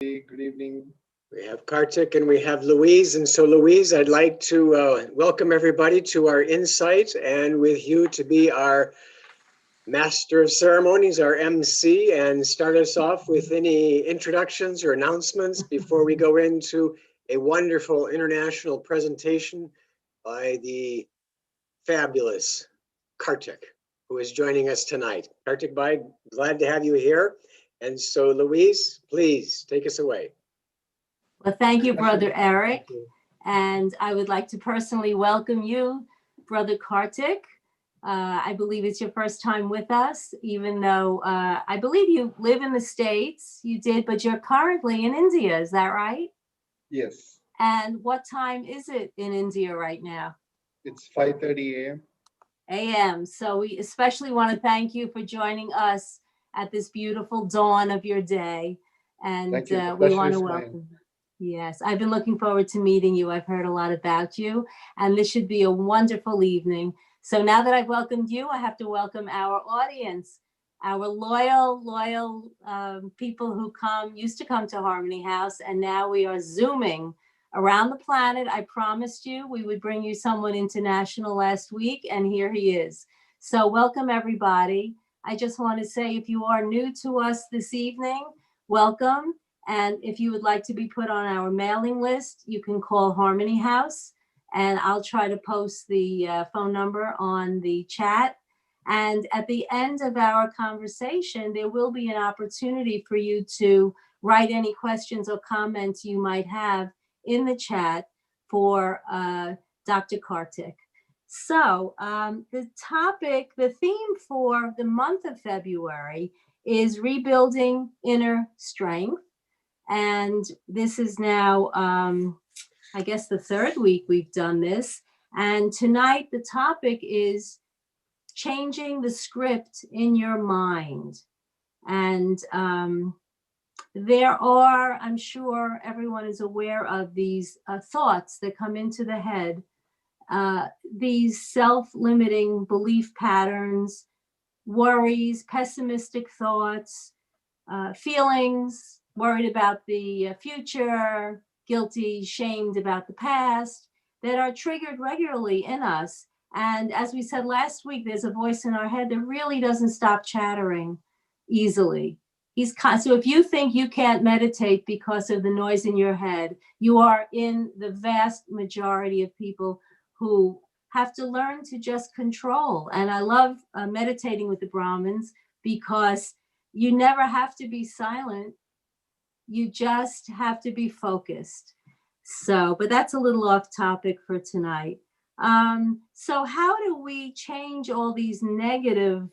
Good evening. We have Karthik and we have Louise. And so Louise, I'd like to welcome everybody to our insight and with you to be our master of ceremonies, our MC, and start us off with any introductions or announcements before we go into a wonderful international presentation by the fabulous Karthik, who is joining us tonight. Karthik Bhai, glad to have you here. And so Louise, please take us away. Well, thank you, Brother Eric. And I would like to personally welcome you, Brother Karthik. I believe it's your first time with us, even though I believe you live in the States. You did, but you're currently in India. Is that right? Yes, And what time is it in India right now? it's 5:30 a.m. AM. So we especially want to thank you for joining us at this beautiful dawn of your day. And Thank you. The we pleasure want is to mine. welcome. Yes, I've been looking forward to meeting you. I've heard a lot about you, and this should be a wonderful evening. So now that I've welcomed you, I have to welcome our audience, our loyal people who used to come to Harmony House, and now we are Zooming around the planet. I promised you we would bring you someone international last week, and here he is. So welcome, everybody. I just want to say, if you are new to us this evening, welcome. And if you would like to be put on our mailing list, you can call Harmony House, and I'll try to post the phone number on the chat. And at the end of our conversation, there will be an opportunity for you to write any questions or comments you might have in the chat for Dr. Karthik. So the theme for the month of February is rebuilding inner strength. And this is now, I guess, the third week we've done this. And tonight the topic is changing the script in your mind. And there are, I'm sure everyone is aware of these thoughts that come into the head, these self-limiting belief patterns, worries, pessimistic thoughts, feelings, worried about the future, guilty, shamed about the past, that are triggered regularly in us. And as we said last week, there's a voice in our head that really doesn't stop chattering easily. So if you think you can't meditate because of the noise in your head, you are in the vast majority of people who have to learn to just control. And I love meditating with the Brahmins because you never have to be silent. You just have to be focused. So, but that's a little off topic for tonight. So how do we change all these negative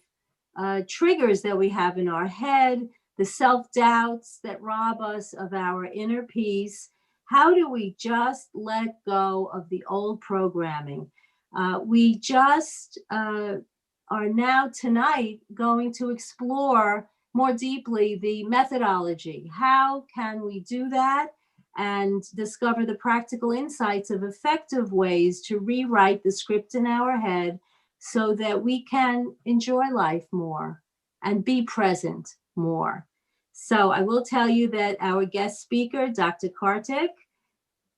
triggers that we have in our head, the self-doubts that rob us of our inner peace? How do we just let go of the old programming? We just are now tonight going to explore more deeply the methodology. How can we do that and discover the practical insights of effective ways to rewrite the script in our head so that we can enjoy life more and be present more? So I will tell you that our guest speaker, Dr. Karthik,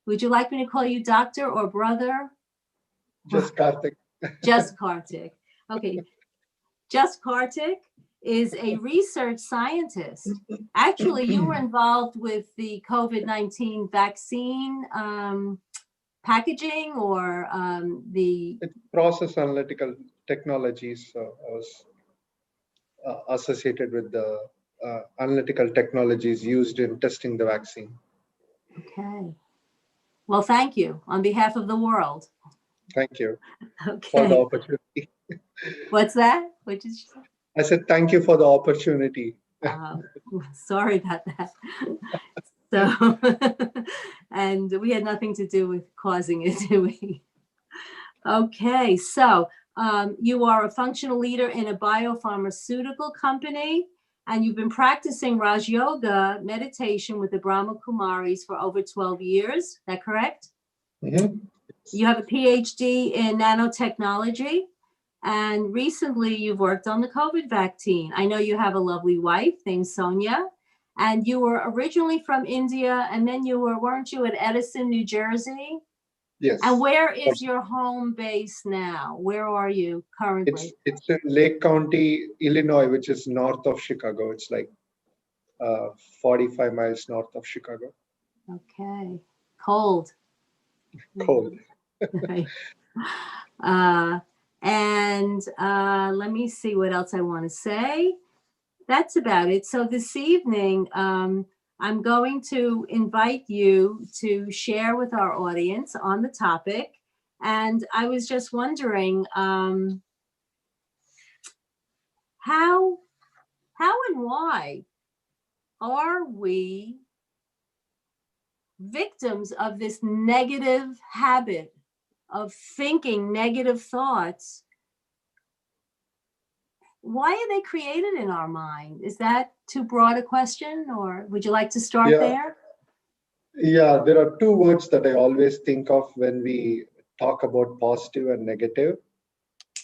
would you like me to call you doctor or brother? Just Karthik. Just Karthik. Okay. Just Karthik is a research scientist. Actually, you were involved with the COVID-19 vaccine packaging or It's process analytical technologies. I was associated with the analytical technologies used in testing the vaccine. Okay. Well, thank you on behalf of the world. Thank you for the Okay. opportunity. What's that? What did you say? I said thank you for the opportunity. Sorry about that. So, and we had nothing to do with causing it, do we? Okay, so you are a functional leader in a biopharmaceutical company, and you've been practicing Raj Yoga meditation with the Brahma Kumaris for over 12 years. Is that correct? Mm-hmm. You have a PhD in nanotechnology, and recently you've worked on the COVID vaccine. I know you have a lovely wife named Sonia, And you were originally from India, and then weren't you at Edison, New Jersey? Yes. And where is your home base now? Where are you currently? It's in Lake County, Illinois, which is north of Chicago. It's like 45 miles north of Chicago. Okay. Cold. Cold. Right. Let me see what else I want to say. That's about it. So this evening, I'm going to invite you to share with our audience on the topic. And I was just wondering how and why are we victims of this negative habit of thinking negative thoughts? Why are they created in our mind? Is that too broad a question, or would you like to start there? Yeah, there are two words that I always think of when we talk about positive and negative.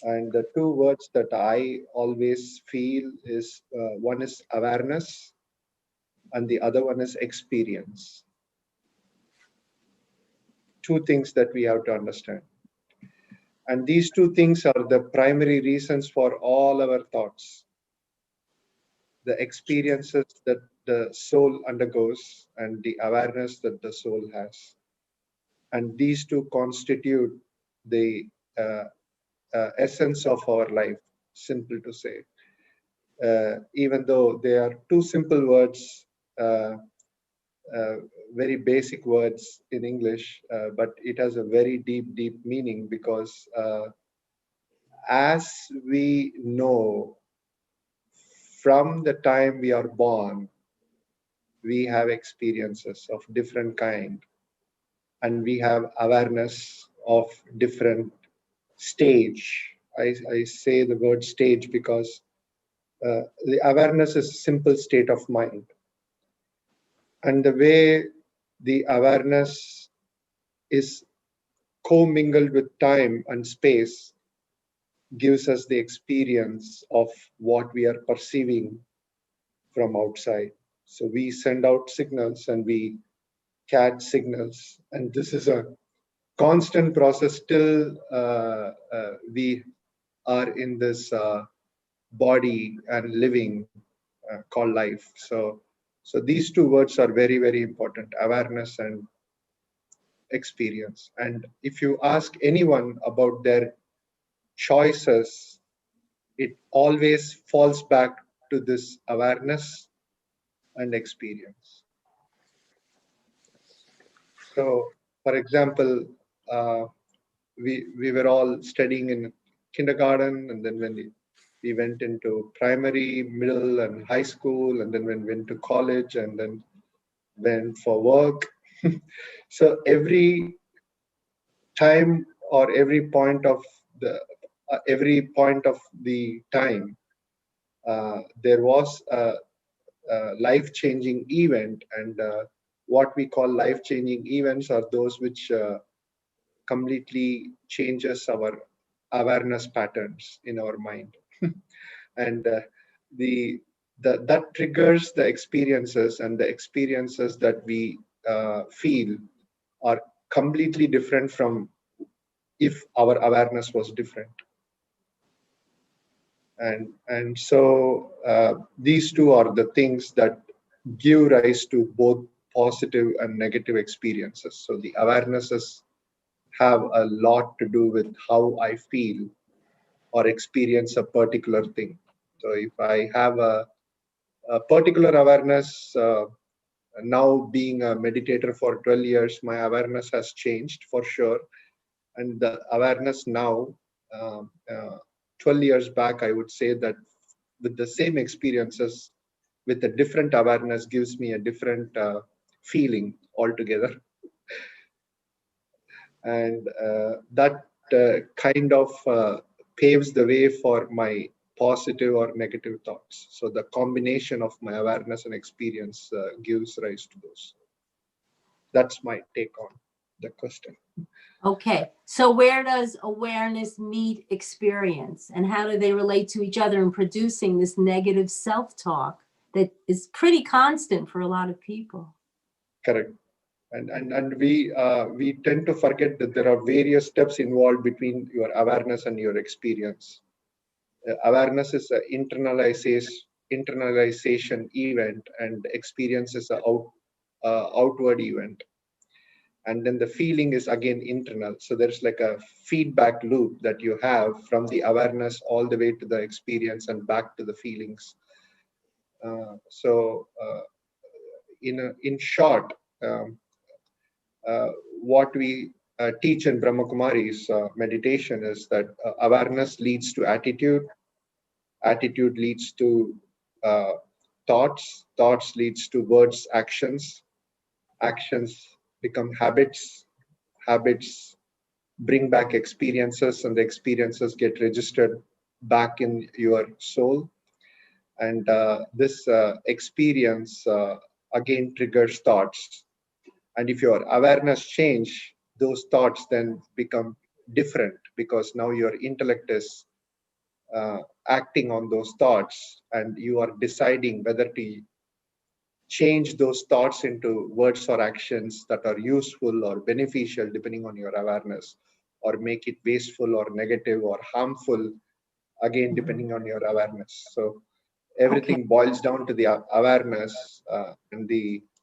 And the two words that I always feel is one is awareness and the other one is experience. Two things that we have to understand. And these two things are the primary reasons for all our thoughts. The experiences that the soul undergoes and the awareness that the soul has. And these two constitute the essence of our life, simple to say. Even though they are two simple words, very basic words in English, but it has a very deep meaning because as we know, from the time we are born, we have experiences of different kind, and we have awareness of different stage. I say the word stage because the awareness is a simple state of mind. And the way the awareness is commingled with time and space gives us the experience of what we are perceiving from outside. So we send out signals and we catch signals. And this is a constant process till we are in this body and living called life. So these two words are very important, awareness and experience. And if you ask anyone about their choices, it always falls back to this awareness and experience. So, for example, we were all studying in kindergarten, and then when we went into primary, middle, and high school, and then when we went to college, and then went for work. So every time or every point of the time, there was a life-changing event, and what we call life-changing events are those which completely changes our awareness patterns in our mind. And that triggers the experiences, and the experiences that we feel are completely different from if our awareness was different. And so these two are the things that give rise to both positive and negative experiences. So the awarenesses have a lot to do with how I feel or experience a particular thing. So if I have a particular awareness, now being a meditator for 12 years, my awareness has changed for sure. And the awareness now, 12 years back, I would say that with the same experiences, with a different awareness gives me a different feeling altogether. And that kind of paves the way for my positive or negative thoughts. So the combination of my awareness and experience gives rise to those. That's my take on the question. Okay, so where does awareness meet experience, and how do they relate to each other in producing this negative self-talk that is pretty constant for a lot of people. Correct. And we tend to forget that there are various steps involved between your awareness and your experience. Awareness is an internalization event, and experience is an outward event. And then the feeling is again internal. So there's like a feedback loop that you have from the awareness all the way to the experience and back to the feelings. In short, um, what we teach in Brahma Kumari's meditation is that awareness leads to attitude, attitude leads to uh, thoughts, thoughts leads to words, actions, actions become habits, habits bring back experiences, and the experiences get registered back in your soul. And this experience again triggers thoughts. And if your awareness change, those thoughts then become different, because now your intellect is acting on those thoughts, and you are deciding whether to change those thoughts into words or actions that are useful or beneficial depending on your awareness, or make it wasteful or negative or harmful again depending on your awareness. So everything boils down to the awareness, and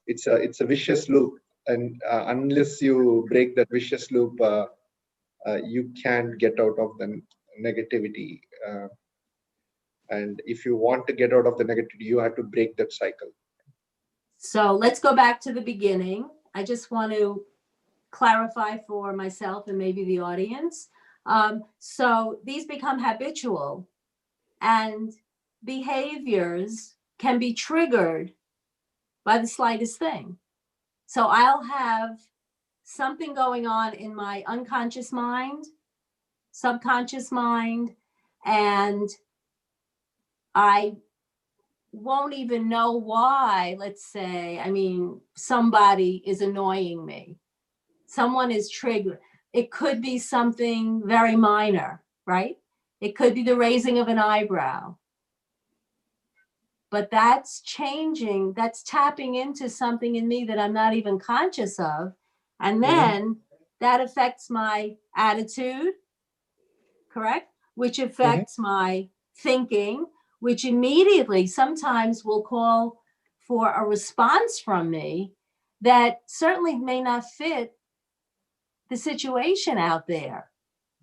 it's a vicious loop, and unless you break that vicious loop, you can't get out of the negativity. And if you want to get out of the negativity, you have to break that cycle. So let's go back to the beginning. I just want to clarify for myself and maybe the audience. So these become habitual, and behaviors can be triggered by the slightest thing. So I'll have something going on in my unconscious mind, subconscious mind, and I won't even know why. Let's say, I mean, somebody is annoying me. Someone is triggered. It could be something very minor, right? It could be the raising of an eyebrow. But that's changing, that's tapping into something in me that I'm not even conscious of. And then that affects my attitude, correct? Which affects my thinking, which immediately sometimes will call for a response from me that certainly may not fit the situation out there.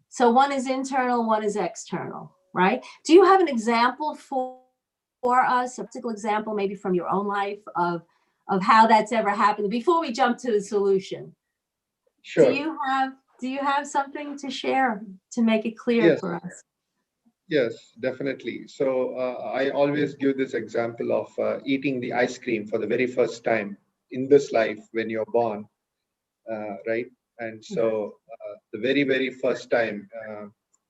So one is internal, one is external, right? Do you have an example for us, a particular example maybe from your own life of how that's ever happened before we jump to the solution? Sure. Do you have something to share to make it clear Yes. for us? Yes, definitely. So I always give this example of eating the ice cream for the very first time in this life when you're born, right? And so the very, very first time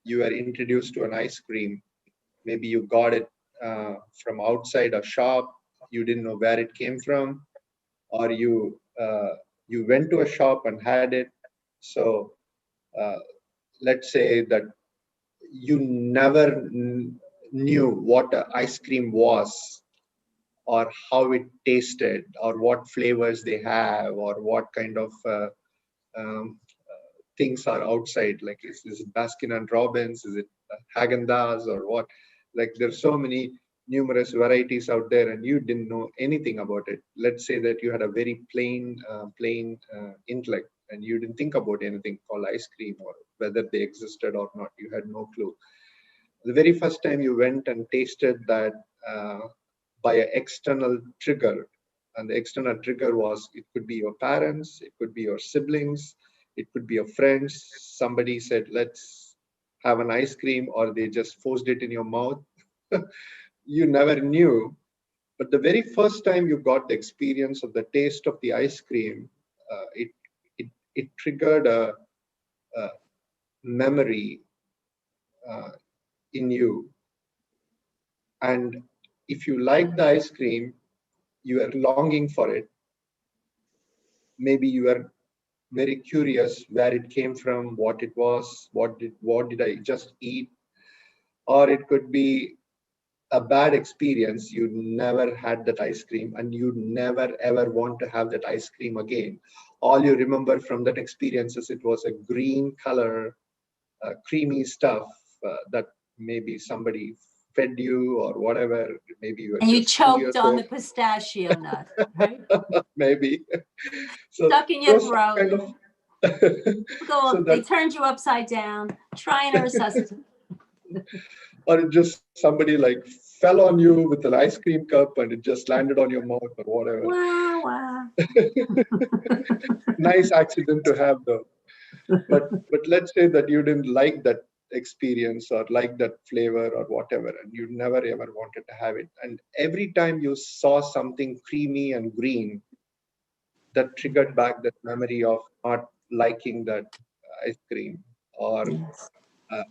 you were introduced to an ice cream, maybe you got it from outside a shop, you didn't know where it came from, or you went to a shop and had it. So uh, let's say that you never knew what ice cream was, or how it tasted, or what flavors they have, or what kind of um, things are outside. Like, is it Baskin and Robbins? Is it Haagen-Dazs or what? Like, there's so many numerous varieties out there, and you didn't know anything about it. Let's say that you had a very plain intellect, and you didn't think about anything called ice cream or whether they existed or not. You had no clue. The very first time you went and tasted that by an external trigger, and the external trigger was, it could be your parents, it could be your siblings, it could be your friends. Somebody said, let's have an ice cream, or they just forced it in your mouth. You never knew. But the very first time you got the experience of the taste of the ice cream, it triggered a memory in you. And if you like the ice cream, you are longing for it. Maybe you are very curious where it came from, what it was, what did I just eat, or it could be a bad experience, you never had that ice cream and you never ever want to have that ice cream again. All you remember from that experience is it was a green color, creamy stuff that maybe somebody fed you or whatever. Maybe you were And you just 2 years choked on old. the pistachio nut, right? Maybe. So Stuck in your those throat. kind of so They that, turned you upside down, trying to resuscitate. or it just somebody like fell on you with an ice cream cup and it just landed on your mouth or whatever. Wow, wow. Nice accident to have though. But let's say that you didn't like that experience or like that flavor or whatever, and you never ever wanted to have it. And every time you saw something creamy and green, that triggered back that memory of not liking that ice cream, Yes. uh,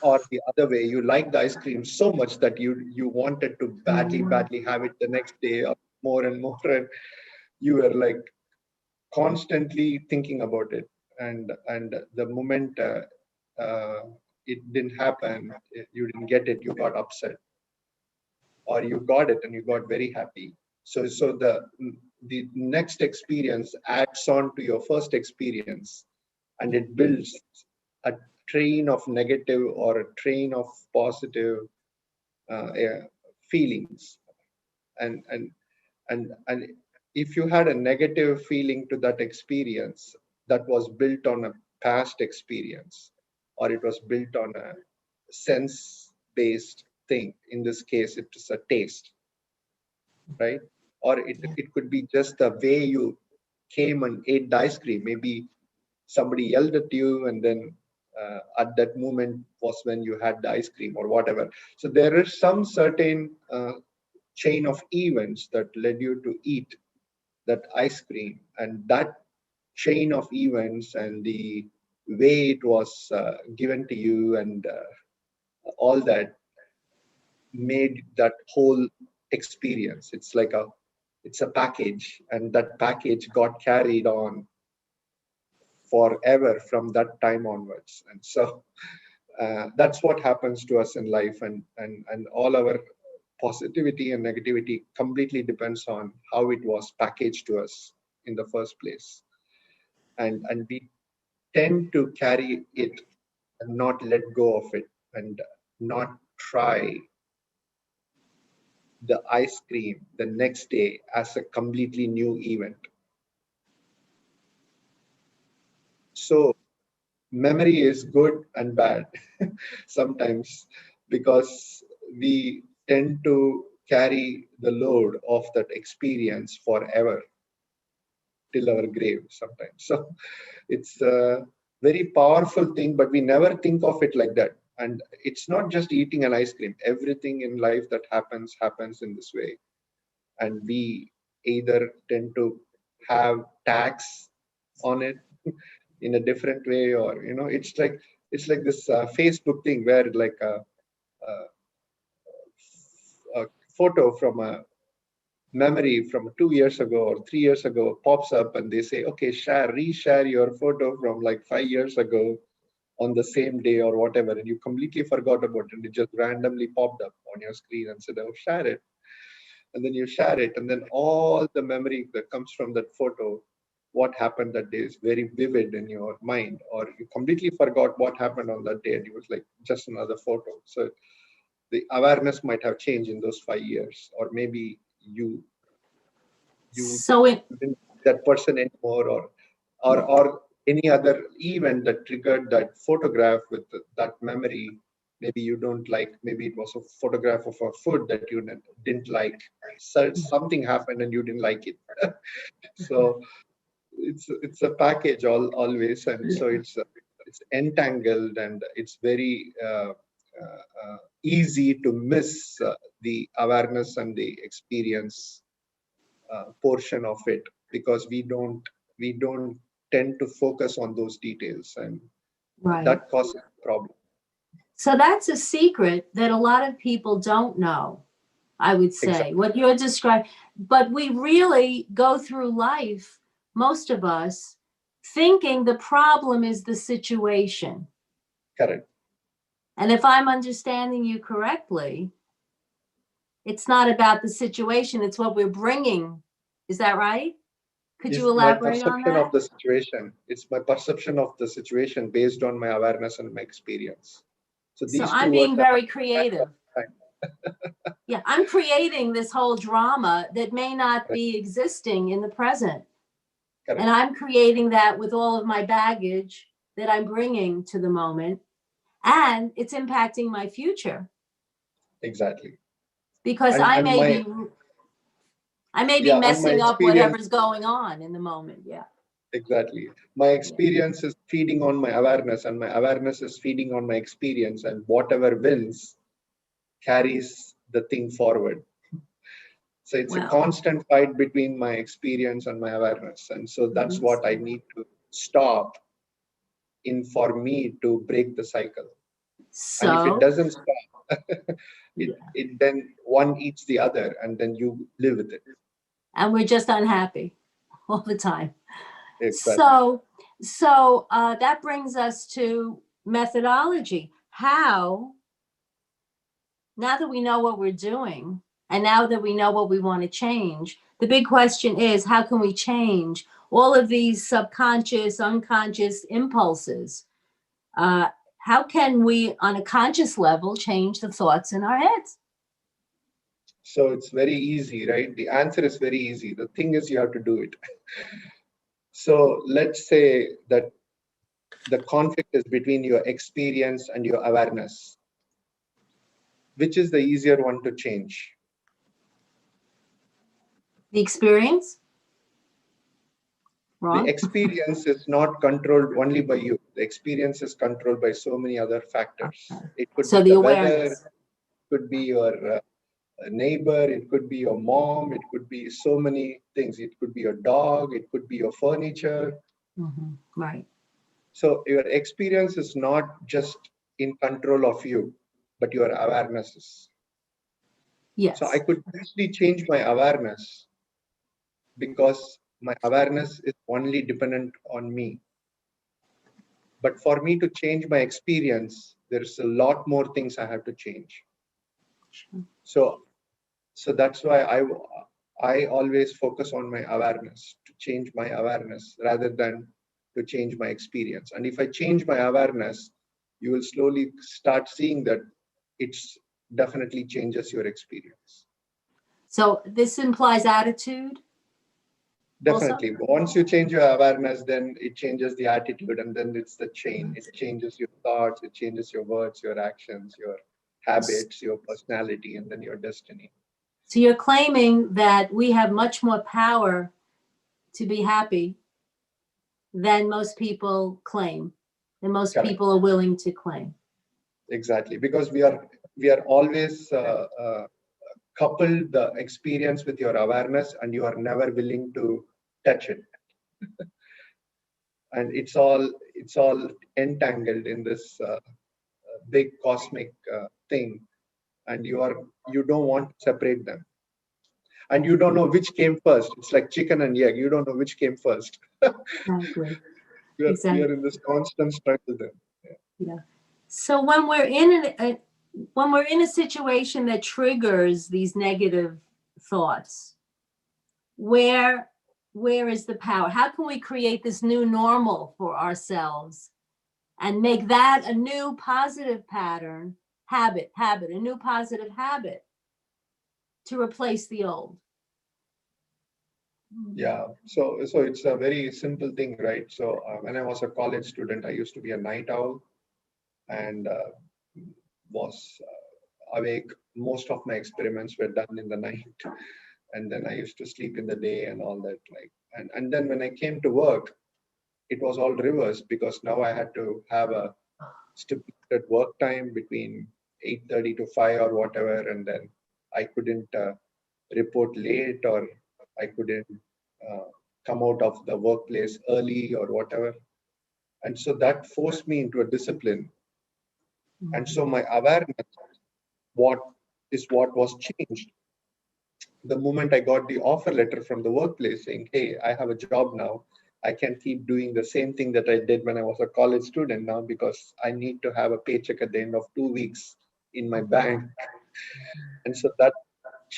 or the other way, you liked the ice cream so much that you wanted to badly have it the next day or more and more, and you were like constantly thinking about it. And the moment uh, it didn't happen, you didn't get it, you got upset, or you got it and you got very happy. So the next experience adds on to your first experience, and it builds a train of negative or a train of positive feelings. And and and and if you had a negative feeling to that experience that was built on a past experience, or it was built on a sense based thing, in this case it is a taste, right? Or it could be just the way you came and ate the ice cream. Maybe somebody yelled at you, and then at that moment was when you had the ice cream or whatever. So there is some certain chain of events that led you to eat that ice cream, and that chain of events and the way it was given to you, and all that made that whole experience. It's a package, and that package got carried on forever from that time onwards. And so that's what happens to us in life, and all our positivity and negativity completely depends on how it was packaged to us in the first place. And we tend to carry it and not let go of it, and not try the ice cream the next day as a completely new event. So memory is good and bad sometimes, because we tend to carry the load of that experience forever till our grave sometimes. So it's a very powerful thing, but we never think of it like that. And it's not just eating an ice cream. Everything in life that happens in this way. And we either tend to have tax on it in a different way, or it's like this Facebook thing where like a photo from a memory from 2 years ago or 3 years ago pops up, and they say, okay, reshare your photo from like 5 years ago on the same day or whatever, and you completely forgot about it. It just randomly popped up on your screen and said, oh, share it. And then you share it, and then all the memory that comes from that photo, what happened that day, is very vivid in your mind, or you completely forgot what happened on that day, and it was like just another photo. So the awareness might have changed in those 5 years, or maybe you So it, didn't like that person anymore, or any other event that triggered that photograph with that memory. Maybe you don't like, maybe it was a photograph of a food that you didn't like. So something happened and you didn't like it. So it's a package always, and so it's entangled, and it's very easy to miss the awareness and the experience portion of it, because we don't tend to focus on those details, and right. that causes a problem. So that's a secret that a lot of people don't know, I would say, Exactly. what you're describing. But we really go through life, most of us, thinking the problem is the situation. Correct. And if I'm understanding you correctly, It's not about the situation, it's what we're bringing. Is that right? Could you Is my elaborate on perception that? of the situation. It's my perception of the situation based on my awareness and my experience. So So these two I'm words being are very creative. Yeah, I'm creating this whole drama that may not be existing in the present. correct. And I'm creating that with all of my baggage that I'm bringing to the moment. And it's impacting my future Exactly. because And I and may my be and my messing up experience, whatever's going on in the moment. Yeah. exactly. My experience is feeding on my awareness, and my awareness is feeding on my experience, and whatever wins carries the thing forward. So it's a Well, constant fight between my experience and my awareness. And so that's what I need to stop in for me to break the cycle. And if it so doesn't stop, it then one eats the other and then you live with it. and we're just unhappy all the time. Exactly. So that brings us to methodology. How, now that we know what we're doing, and now that we know what we want to change, the big question is, how can we change all of these subconscious, unconscious impulses? How can we, on a conscious level, change the thoughts in our heads? So it's very easy, right? The answer is very easy. The thing is, you have to do it. So let's say that the conflict is between your experience and your awareness. Which is the easier one to change? The experience? The Wrong? experience is not controlled only by you. The experience is controlled by so many other factors. It could So be the the weather, awareness. it could be your neighbor, it could be your mom, it could be so many things. It could be your dog, it could be your furniture. Right. So your experience is not just in control of you, but your awareness is. So I Yes. could easily change my awareness because my awareness is only dependent on me. But for me to change my experience, there's a lot more things I have to change. So, so that's why I always focus on my awareness, to change my awareness rather than to change my experience. And if I change my awareness, you will slowly start seeing that it's definitely changes your experience. So this implies attitude also? Definitely. Once you change your awareness, then it changes the attitude, and then it's the chain. It changes your thoughts, it changes your words, your actions, your habits, your personality, and then your destiny. So you're claiming that we have much more power to be happy than most people claim, than most Correct. people are willing to claim. Exactly. Because we are always coupled the experience with your awareness, and you are never willing to touch it. And it's all entangled in this big cosmic thing, and you don't want to separate them, and you don't know which came first. It's like chicken and egg. You don't know which came first. Exactly. We Exactly. are in this constant struggle then. Yeah. So when we're in a situation that triggers these negative thoughts, where is the power? How can we create this new normal for ourselves and make that a new positive pattern, habit, a new positive habit to replace the old? Yeah. So it's a very simple thing, right? So when I was a college student, I used to be a night owl, and was awake. Most of my experiments were done in the night, and then I used to sleep in the day and all that. Like, and then when I came to work, it was all reversed because now I had to have a stipulated work time between 8:30 to 5 or whatever, and then I couldn't report late, or I couldn't uh, come out of the workplace early or whatever. And so that forced me into a discipline. And so my awareness, what what was changed the moment I got the offer letter from the workplace saying, hey, I have a job now. I can keep doing the same thing that I did when I was a college student now because I need to have a paycheck at the end of 2 weeks in my bank. And so that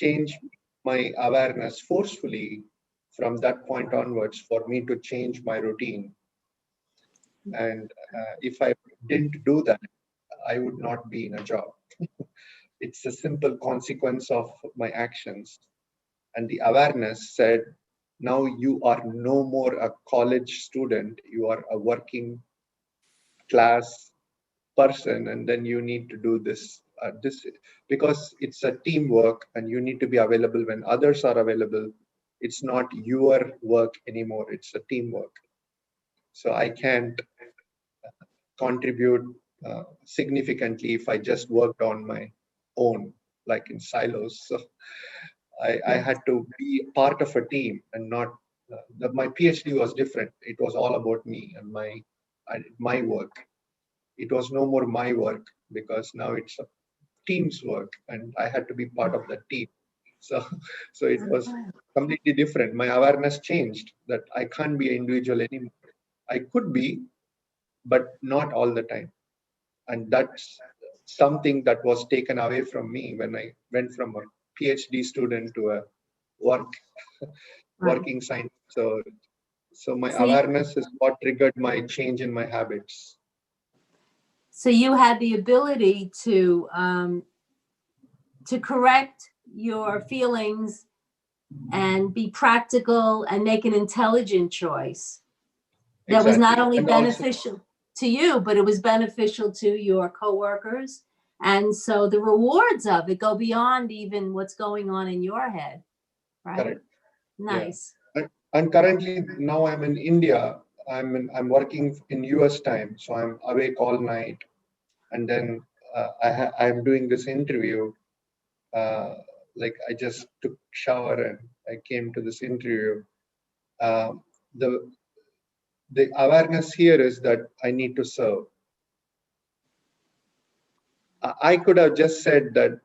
change my awareness forcefully from that point onwards for me to change my routine. And if I didn't do that, I would not be in a job. It's a simple consequence of my actions. And the awareness said, now you are no more a college student, you are a working class person, and then you need to do this because it's a teamwork and you need to be available when others are available. It's not your work anymore, it's a teamwork. So I can't contribute significantly if I just worked on my own, like in silos. So I had to be part of a team and not. My PhD was different. It was all about me and my work. It was no more my work because now it's a team's work, and I had to be part of the team. So, so it was completely different. My awareness changed that I can't be an individual anymore. I could be, but not all the time. And that's something that was taken away from me when I went from a PhD student to a working scientist. So my awareness is what triggered my change in my habits. So you had the ability to correct your feelings and be practical and make an intelligent choice that was not only And beneficial to you, but it was beneficial to your coworkers. And so the rewards of it go beyond even what's going on in your head, right? Correct. Nice. Yeah. And currently now I'm in India. I'm working in US time, so I'm awake all night. And then I'm doing this interview. Like I just took shower and I came to this interview. Um, the awareness here is that I need to serve. I could have just said that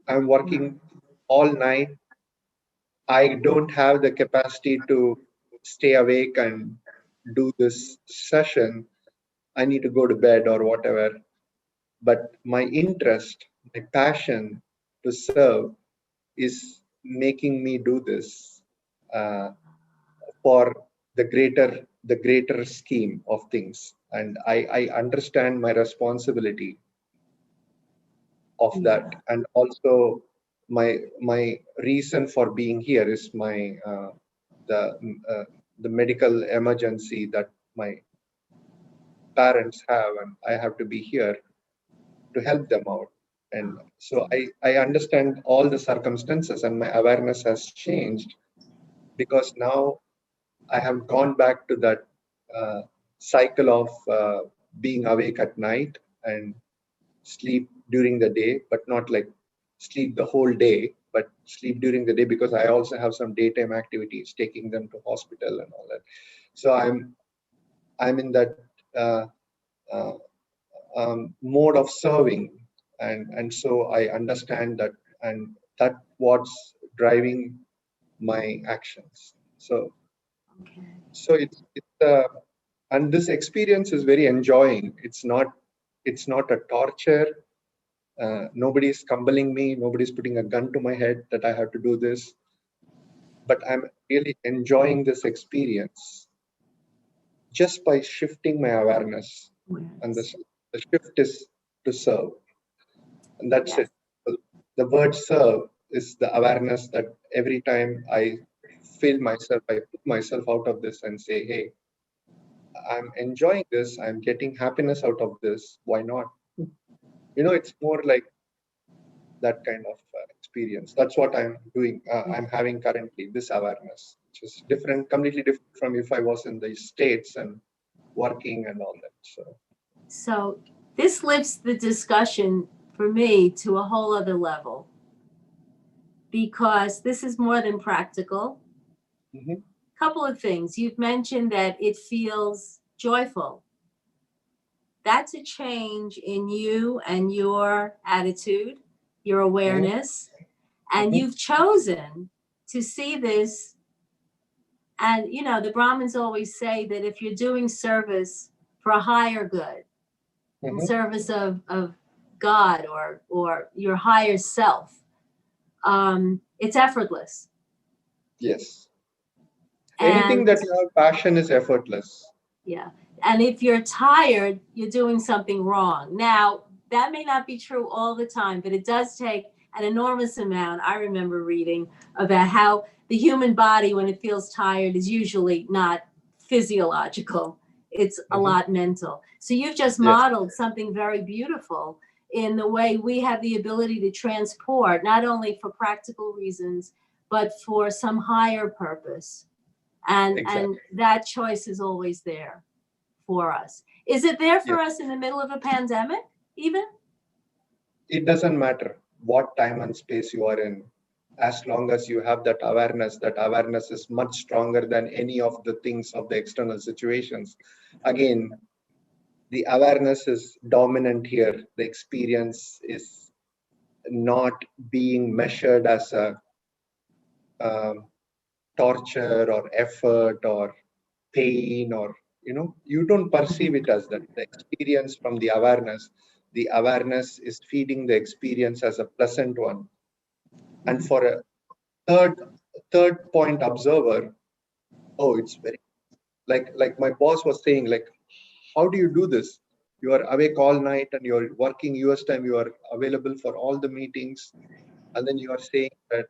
I'm working all night. I don't have the capacity to stay awake and do this session. I need to go to bed or whatever. But my interest, my passion to serve is making me do this for the greater scheme of things. And I understand my responsibility of that. And also my reason for being here is the uh, the medical emergency that my parents have, and I have to be here to help them out. And so I understand all the circumstances, and my awareness has changed because now I have gone back to that cycle of being awake at night and sleep during the day, but not like sleep the whole day, but sleep during the day because I also have some daytime activities, taking them to hospital and all that. So I'm in that uh, uh, mode of serving, and so I understand that, and that what's driving my actions. So it's and this experience is very enjoying. It's not a torture. Nobody's compelling me. Nobody's putting a gun to my head that I have to do this. But I'm really enjoying this experience just by shifting my awareness. And the shift is to serve. And that's it. The word serve is the awareness that every time I put myself out of this and say, hey, I'm enjoying this. I'm getting happiness out of this. Why not? It's more like that kind of experience. That's what I'm doing. I'm having currently this awareness, which is different, completely different from if I was in the States and working and all that. So this lifts the discussion for me to a whole other level because this is more than practical. Mm-hmm. Couple of things. You've mentioned that it feels joyful. That's a change in you and your attitude, your awareness, and you've chosen to see this. And the Brahmins always say that if you're doing service for a higher good, in service of God or your higher self, it's effortless. Yes. And Anything that you have passion is effortless. yeah. And if you're tired, you're doing something wrong. Now, that may not be true all the time, but it does take an enormous amount. I remember reading about how the human body, when it feels tired, is usually not physiological. It's a lot mental. So you've just modeled something very beautiful in the way we have the ability to transport, not only for practical reasons, but for some higher purpose. And that choice is always there for us. Is it there for us in the middle of a pandemic even? It doesn't matter what time and space you are in, as long as you have that awareness is much stronger than any of the things of the external situations. Again, the awareness is dominant here. The experience is not being measured as a torture or effort or pain, or you don't perceive it as that. The experience from the awareness is feeding the experience as a pleasant one. And for a third point observer, oh, it's very like my boss was saying, like, how do you do this? You are awake all night and you're working US time, you are available for all the meetings, and then you are saying that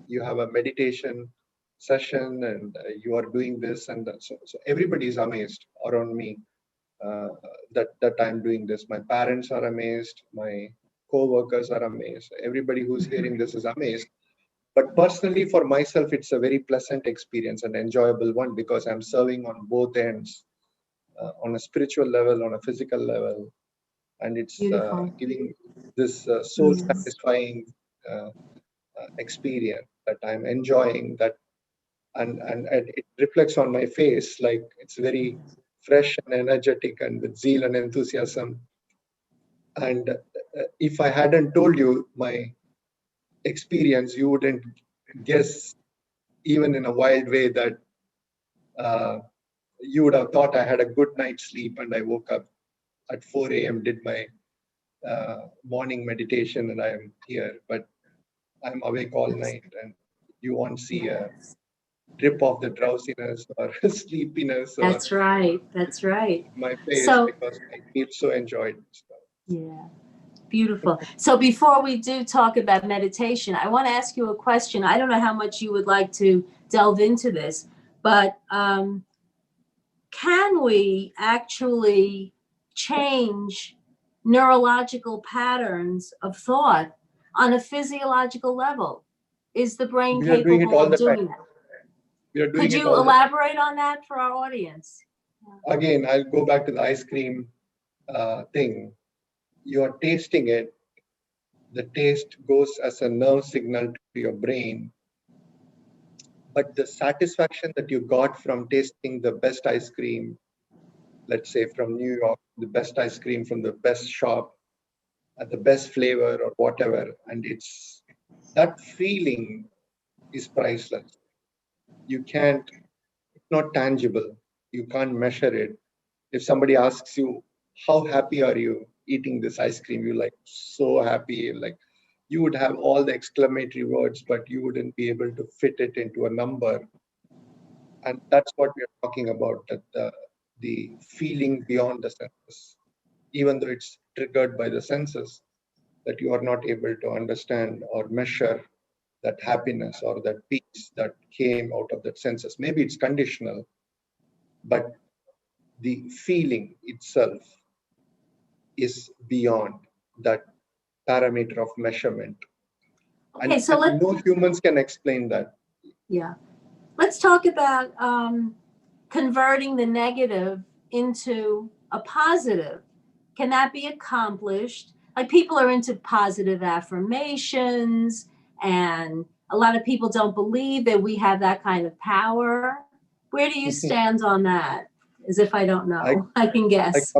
you have a meditation session and you are doing this and that. So everybody is amazed around me that I'm doing this. My parents are amazed, my co-workers are amazed, everybody who's hearing this is amazed. But personally, for myself, it's a very pleasant experience and enjoyable one, because I'm serving on both ends, on a spiritual level, on a physical level, and it's giving this soul satisfying experience that I'm enjoying. That and it reflects on my face, like it's very fresh and energetic and with zeal and enthusiasm. And if I hadn't told you my experience, you wouldn't guess, even in a wild way, that you would have thought I had a good night's sleep and I woke up at 4 a.m., did my morning meditation, and I am here. But I'm awake all night, and you won't see a drip of the drowsiness or sleepiness. That's right. That's right. My face, So, because I feel so enjoyed. yeah. Beautiful. So before we do talk about meditation, I want to ask you a question. I don't know how much you would like to delve into this, but can we actually change neurological patterns of thought on a physiological level? Is the brain We are doing it capable all of the doing time. that? We are doing Could it you all the time. elaborate on that for our audience? Again, I'll go back to the ice cream thing. You are tasting it. The taste goes as a nerve signal to your brain. But the satisfaction that you got from tasting the best ice cream, let's say from New York, the best ice cream from the best shop, at the best flavor or whatever, and it's that feeling is priceless. You can't, it's not tangible. You can't measure it. If somebody asks you, how happy are you eating this ice cream? You're like, so happy. Like, you would have all the exclamatory words, but you wouldn't be able to fit it into a number. And that's what we're talking about, that the feeling beyond the senses, even though it's triggered by the senses, that you are not able to understand or measure that happiness or that peace that came out of that senses. Maybe it's conditional, but the feeling itself is beyond that parameter of measurement. Okay, and, so and no humans can explain that. Yeah. Let's talk about converting the negative into a positive. Can that be accomplished? Like, people are into positive affirmations, and a lot of people don't believe that we have that kind of power. Where do you stand on that? As if I don't know. I can guess.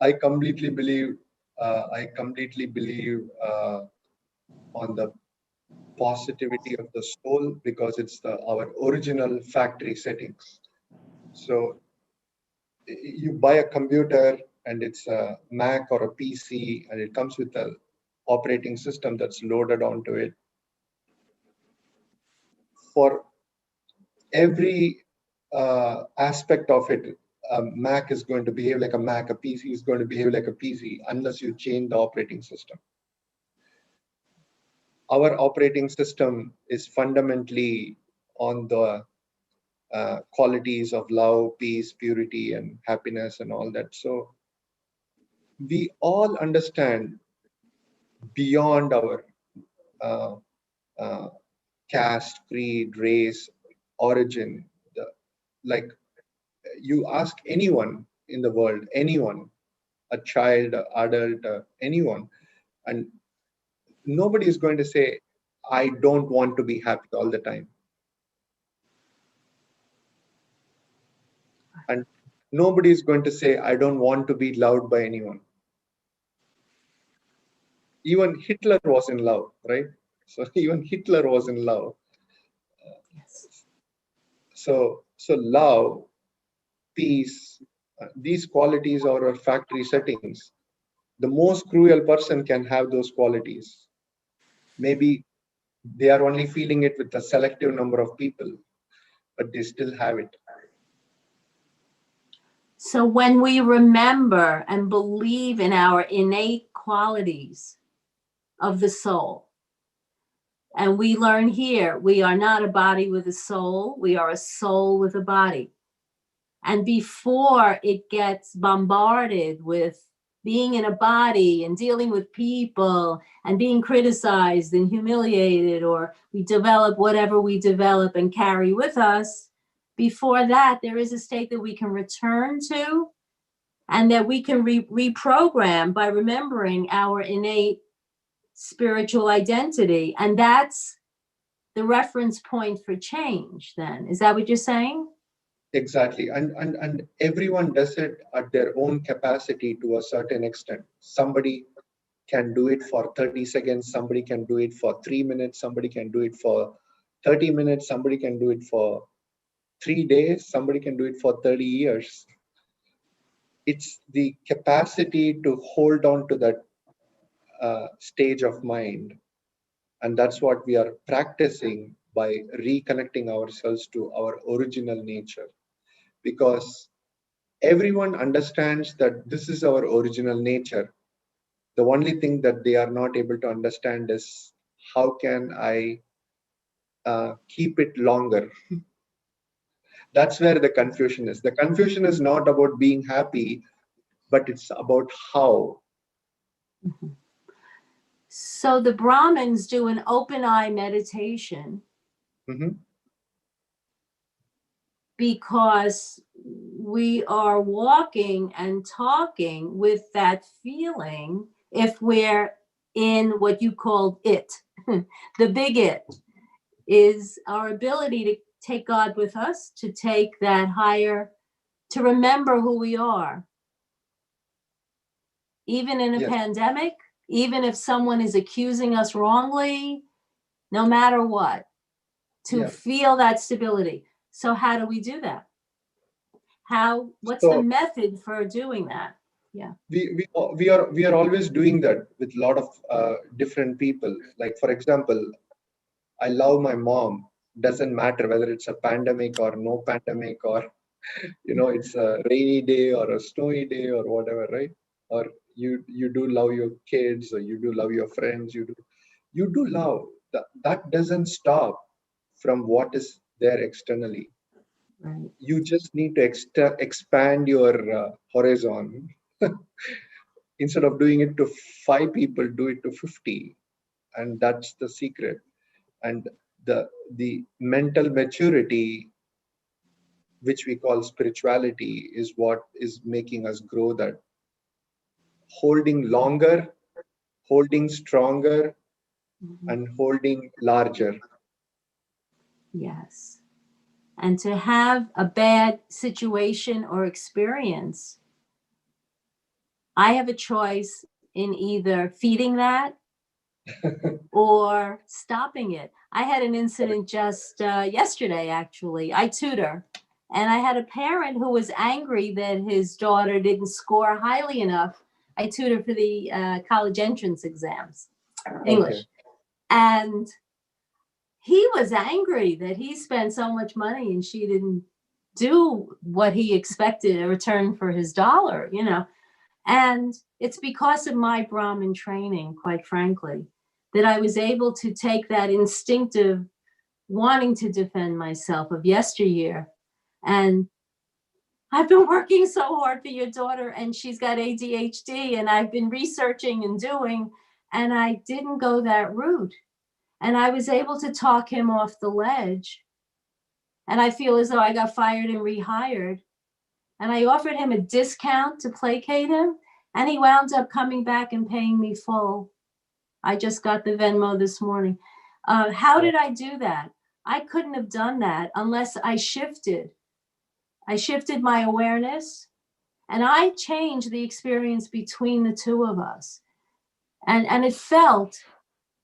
I completely believe on the positivity of the soul, because it's our original factory settings. So you buy a computer and it's a Mac or a PC, and it comes with operating system that's loaded onto it. For every aspect of it, a Mac is going to behave like a Mac, a PC is going to behave like a PC unless you change the operating system. Our operating system is fundamentally on the qualities of love, peace, purity, and happiness, and all that. So we all understand beyond our uh, uh, caste, creed, race, origin. Like you ask anyone in the world, anyone, a child, adult, anyone, and nobody is going to say, I don't want to be happy all the time. And nobody is going to say, I don't want to be loved by anyone. Even Hitler was in love, right? So even Hitler was in love. Yes. So love, peace, these qualities are our factory settings. The most cruel person can have those qualities. Maybe they are only feeling it with a selective number of people, but they still have it. So when we remember and believe in our innate qualities of the soul, and we learn here, we are not a body with a soul, we are a soul with a body. And before it gets bombarded with being in a body and dealing with people and being criticized and humiliated, or we develop whatever we develop and carry with us, before that, there is a state that we can return to and that we can reprogram by remembering our innate spiritual identity. And that's the reference point for change then. Is that what you're saying? Exactly. And everyone does it at their own capacity to a certain extent. Somebody can do it for 30 seconds, somebody can do it for 3 minutes, somebody can do it for 30 minutes, somebody can do it for 3 days, somebody can do it for 30 years. It's the capacity to hold on to that stage of mind. And that's what we are practicing by reconnecting ourselves to our original nature. Because everyone understands that this is our original nature. The only thing that they are not able to understand is how can I keep it longer? That's where the confusion is. The confusion is not about being happy, but it's about how. Mhm. So the Brahmins do an open eye meditation Mhm. because we are walking and talking with that feeling if we're in what you called it. The big it is our ability to take God with us, to take that higher, to remember who we are. Even in a Yes. pandemic, even if someone is accusing us wrongly, no matter what, to Yeah. feel that stability. So how do we do that? What's the So method for doing that? Yeah. we are always doing that with a lot of different people. Like for example, I love my mom. Doesn't matter whether it's a pandemic or no pandemic, or it's a rainy day or a snowy day or whatever, right? Or you do love your kids, or you do love your friends. You do love that doesn't stop from what is there externally. Right. You just need to expand your horizon. Instead of doing it to 5 people, do it to 50. And that's the secret. And the mental maturity, which we call spirituality, is what is making us grow, that holding longer, holding stronger, Mhm. and holding larger. Yes. And to have a bad situation or experience, I have a choice in either feeding that or stopping it. I had an incident just yesterday, actually. I tutor, and I had a parent who was angry that his daughter didn't score highly enough. I tutor for the college entrance exams. English. Okay. And he was angry that he spent so much money and she didn't do what he expected, a return for his dollar, you know. And it's because of my Brahmin training, quite frankly, that I was able to take that instinctive wanting to defend myself of yesteryear. And I've been working so hard for your daughter, and she's got ADHD, and I've been researching and doing, and I didn't go that route. And I was able to talk him off the ledge. And I feel as though I got fired and rehired. And I offered him a discount to placate him, and he wound up coming back and paying me full. I just got the Venmo this morning. How did I do that? I couldn't have done that unless I shifted. I shifted my awareness, and I changed the experience between the two of us. And it felt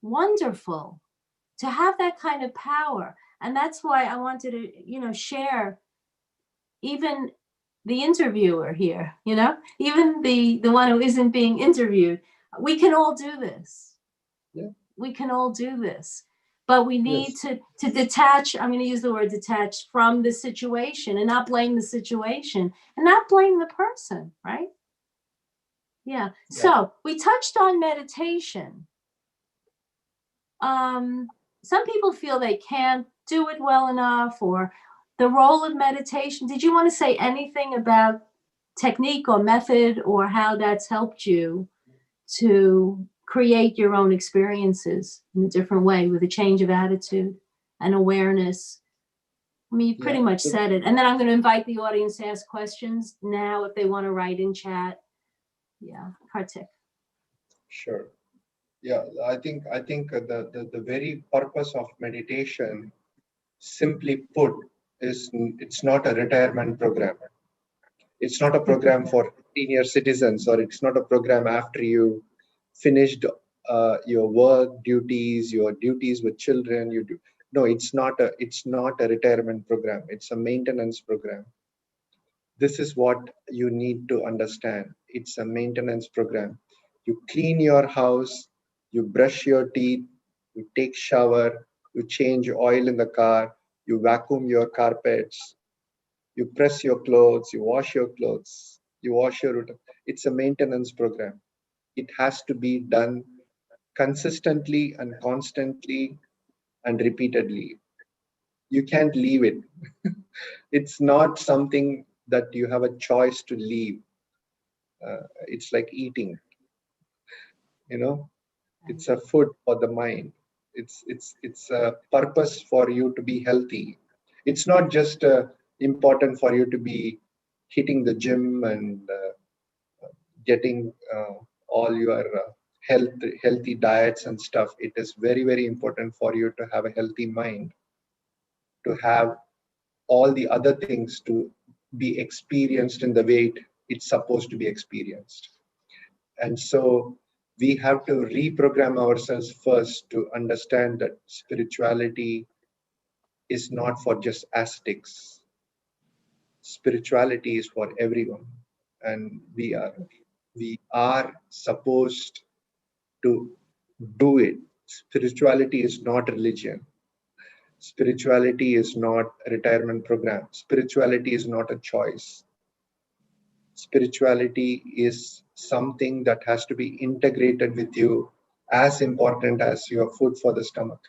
wonderful to have that kind of power. And that's why I wanted to, you know, share even the interviewer here, you know, even the one who isn't being interviewed. We can all do this. Yeah. We can all do this. But we need Yes. to detach, I'm going to use the word detach from the situation and not blame the situation and not blame the person, right? Yeah. So we touched on meditation. Some people feel they can't do it well enough, or the role of meditation. Did you want to say anything about technique or method, or how that's helped you to create your own experiences in a different way with a change of attitude and awareness? I mean, you pretty much said it. And then I'm going to invite the audience to ask questions now if they want to write in chat. Yeah, Karthik. Sure. Yeah, I think the very purpose of meditation, simply put, is it's not a retirement program. It's not a program for senior citizens, or it's not a program after you finished your work duties, your duties with children. You do no. It's not a retirement program. It's a maintenance program. This is what you need to understand. It's a maintenance program. You clean your house, you brush your teeth, you take shower, you change oil in the car, you vacuum your carpets, you press your clothes, you wash your clothes, you wash your. It's a maintenance program. It has to be done consistently and constantly and repeatedly. You can't leave it. It's not something that you have a choice to leave. It's like eating, you know. It's a food for the mind. It's a purpose for you to be healthy. It's not just important for you to be hitting the gym and getting all your healthy diets and stuff. It is very important for you to have a healthy mind, to have all the other things to be experienced in the way it's supposed to be experienced. And so we have to reprogram ourselves first to understand that spirituality is not for just ascetics. Spirituality is for everyone. And we are supposed to do it. Spirituality is not religion. Spirituality is not a retirement program. Spirituality is not a choice. Spirituality is something that has to be integrated with you, as important as your food for the stomach.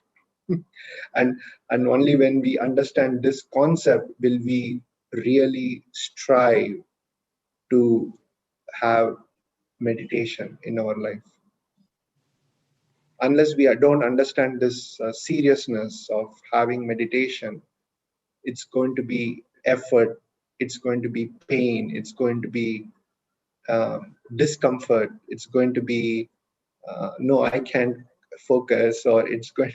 and and only when we understand this concept will we really strive to have meditation in our life. Unless we don't understand this seriousness of having meditation, it's going to be effort, it's going to be pain, it's going to be discomfort, it's going to be no, I can't focus, or it's going,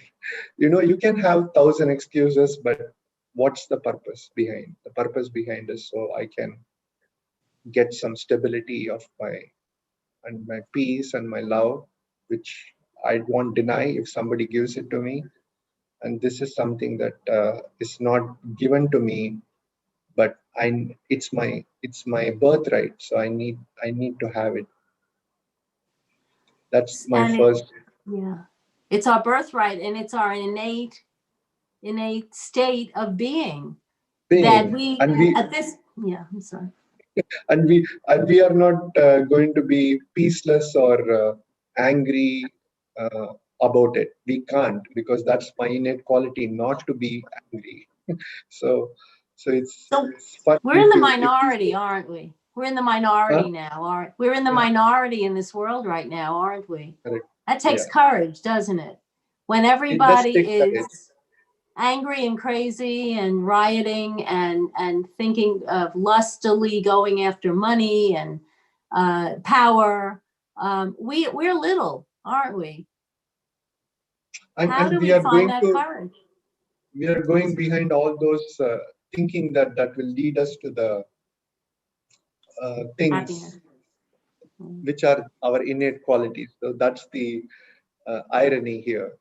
you can have 1,000 excuses, but what's the purpose behind? The purpose behind is so I can get some stability of my peace and my love, which I won't deny if somebody gives it to me. And this is something that is not given to me, but it's my birthright. So I need to have it. That's my And first. Yeah. It's our birthright, and it's our innate state of being that Being, we and we at this. Yeah, I'm sorry. and we are not going to be peaceless or angry about it. We can't, because that's my innate quality, not to be angry. So it's So for we're in if the you if you minority, aren't we? We're in the huh? minority now, aren't we're in the Yeah, minority in this world right now, aren't we? correct. That takes Yeah, courage, doesn't it? When it does everybody take is courage. angry and crazy and rioting and thinking of lustily going after money and power, we're little, aren't we? and How and do we we are find going that to courage? we are going behind all those thinking that will lead us to the Happiness. things which are our innate qualities. So that's the irony here.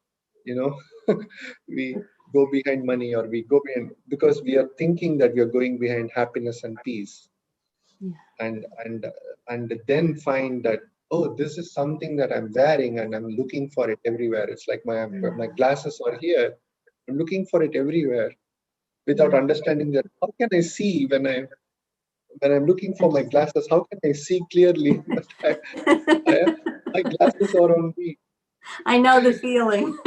You know, we go behind money, or we go behind because we are thinking that we are going behind happiness and peace, Yeah. and then find that, oh, this is something that I'm wearing and I'm looking for it everywhere. It's like my glasses are here. I'm looking for it everywhere without understanding that. How can I see when I'm looking for my glasses? How can I see clearly that I, my glasses are on me? I know the feeling.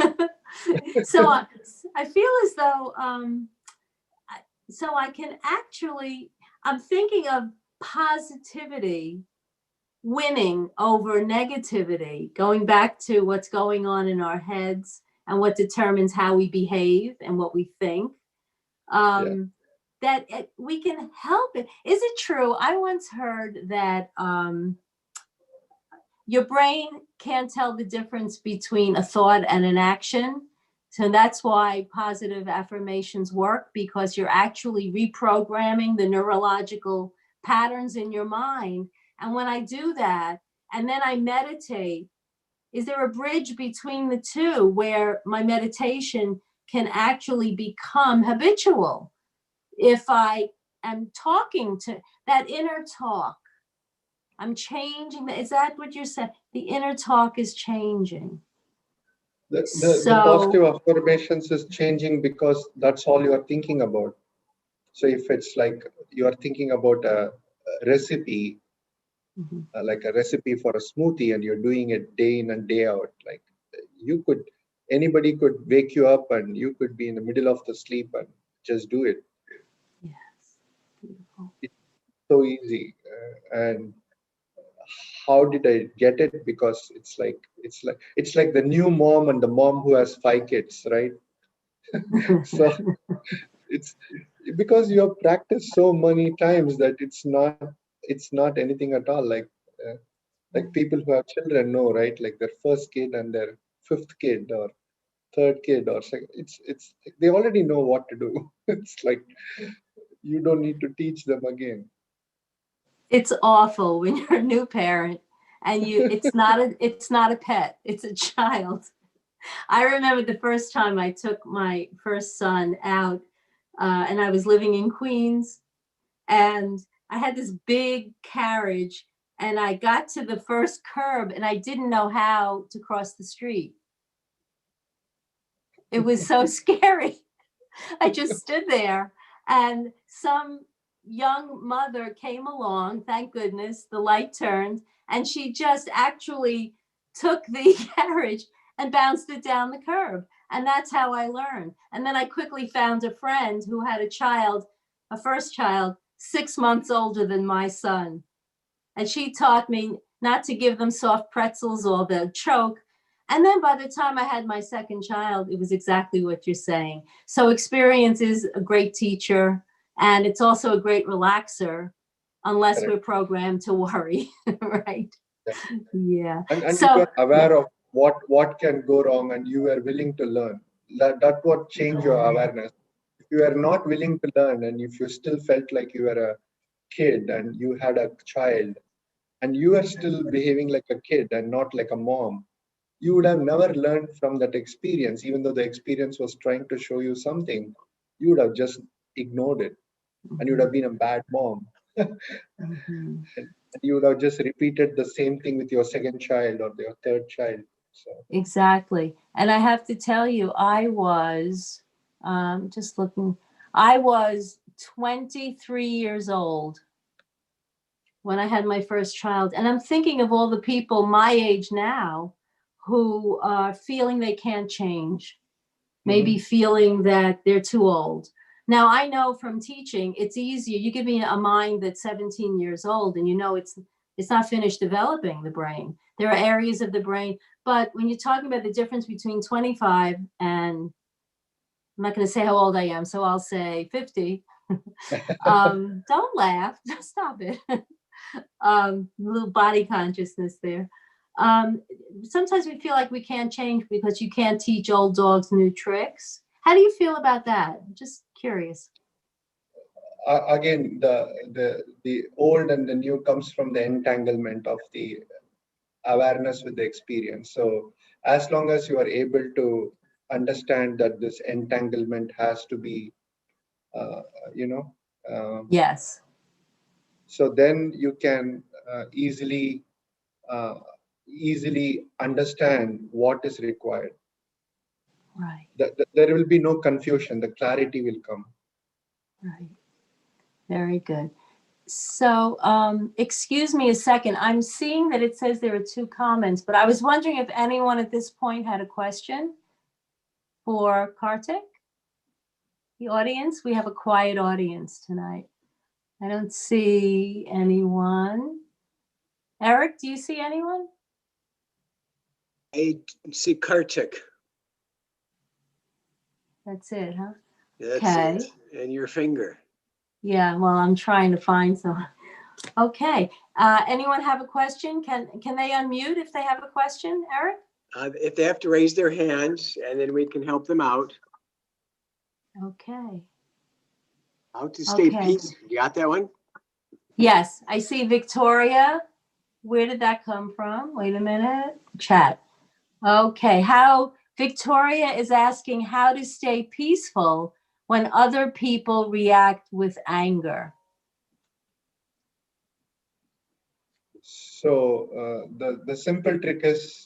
So I feel as though so I can actually, I'm thinking of positivity winning over negativity, going back to what's going on in our heads and what determines how we behave and what we think. Yeah, That we can help it. Is it true? I once heard that your brain can't tell the difference between a thought and an action. So that's why positive affirmations work, because you're actually reprogramming the neurological patterns in your mind. And when I do that, and then I meditate, is there a bridge between the two where my meditation can actually become habitual? If I am talking to that inner talk, I'm changing. Is that what you're saying? The inner talk is changing. the So, positive affirmations is changing because that's all you are thinking about. So if it's like you are thinking about a recipe, mhm. like a recipe for a smoothie, and you're doing it day in and day out, like you could, anybody could wake you up and you could be in the middle of the sleep and just do it. Yes, beautiful. It's so easy. And how did I get it? Because it's like the new mom and the mom who has 5 kids, right? So it's because you have practiced so many times that it's not anything at all. Uh, like people who have children know, right? Like their first kid and their fifth kid or third kid or second, it's they already know what to do. It's like you don't need to teach them again. It's awful when you're a new parent and it's not a pet, it's a child. I remember the first time I took my first son out, and I was living in Queens, and I had this big carriage, and I got to the first curb and I didn't know how to cross the street. It was so scary. I just stood there, and some young mother came along. Thank goodness, the light turned, and she just actually took the carriage and bounced it down the curb. And that's how I learned. And then I quickly found a friend who had a child, a first child, 6 months older than my son. And she taught me not to give them soft pretzels or they'll choke. And then by the time I had my second child, it was exactly what you're saying. So experience is a great teacher, and it's also a great relaxer, unless we're Correct. programmed to worry, right? Yeah. Yeah. And you So are aware of what can go wrong, and you are willing to learn. That what change your awareness. If you are not willing to learn, and if you still felt like you were a kid and you had a child, and you are still behaving like a kid and not like a mom, you would have never learned from that experience. Even though the experience was trying to show you something, you would have just ignored it, and you would have been a bad mom. mhm. And you would have just repeated the same thing with your second child or your third child. So Exactly. And I have to tell you, I was just looking, I was 23 years old when I had my first child. And I'm thinking of all the people my age now who are feeling they can't change, maybe feeling that they're too old. Now, I know from teaching, it's easier. You give me a mind that's 17 years old and you know it's not finished developing the brain. There are areas of the brain, but when you're talking about the difference between 25 and, I'm not going to say how old I am, so I'll say 50. Don't laugh. Stop it. Little body consciousness there. Sometimes we feel like we can't change because you can't teach old dogs new tricks. How do you feel about that? Just curious. again, the old and the new comes from the entanglement of the awareness with the experience. So as long as you are able to understand that this entanglement has to be, uh, you know, Yes. so then you can uh, easily understand what is required. Right. There will be no confusion. The clarity will come. Right. Very good. So, excuse me a second. I'm seeing that it says there are 2 comments, but I was wondering if anyone at this point had a question for Karthik? The audience? We have a quiet audience tonight. I don't see anyone. Eric, do you see anyone? I see Karthik. That's it, huh? That's Okay. it. And your finger. Yeah, well, I'm trying to find some. Okay. Anyone have a question? Can they unmute if they have a question, Eric? If they have to raise their hands, and then we can help them out. Okay. How to stay Okay. peaceful. You got that one? Yes, I see Victoria. Where did that come from? Wait a minute. Chat. Okay. Victoria is asking how to stay peaceful when other people react with anger. So the simple trick is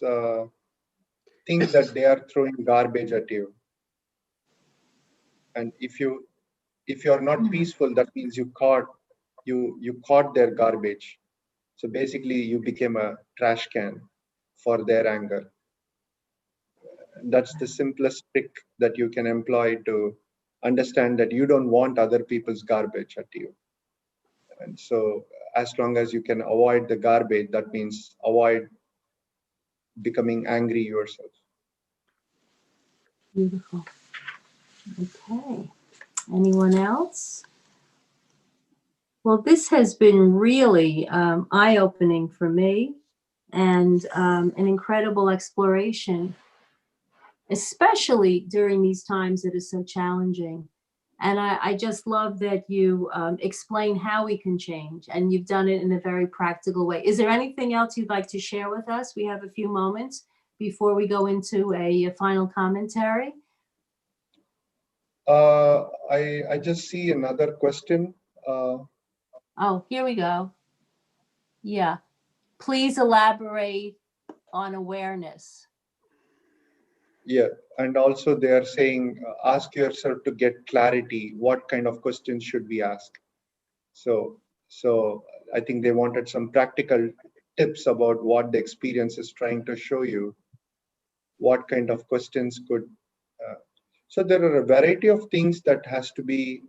think that they are throwing garbage at you, and if you're not peaceful, that means you caught their garbage. So basically, you became a trash can for their anger. That's the simplest trick that you can employ to understand that you don't want other people's garbage at you. And so, as long as you can avoid the garbage, that means avoid becoming angry yourself. Beautiful. Okay. Anyone else? Well, this has been really eye-opening for me and an incredible exploration, especially during these times that are so challenging. And I just love that you explain how we can change, and you've done it in a very practical way. Is there anything else you'd like to share with us? We have a few moments before we go into a final commentary. I just see another question. Oh, here we go. Yeah. Please elaborate on awareness. Yeah, and also they are saying ask yourself to get clarity. What kind of questions should we ask? So I think they wanted some practical tips about what the experience is trying to show you. What kind of questions could? So there are a variety of things that has to be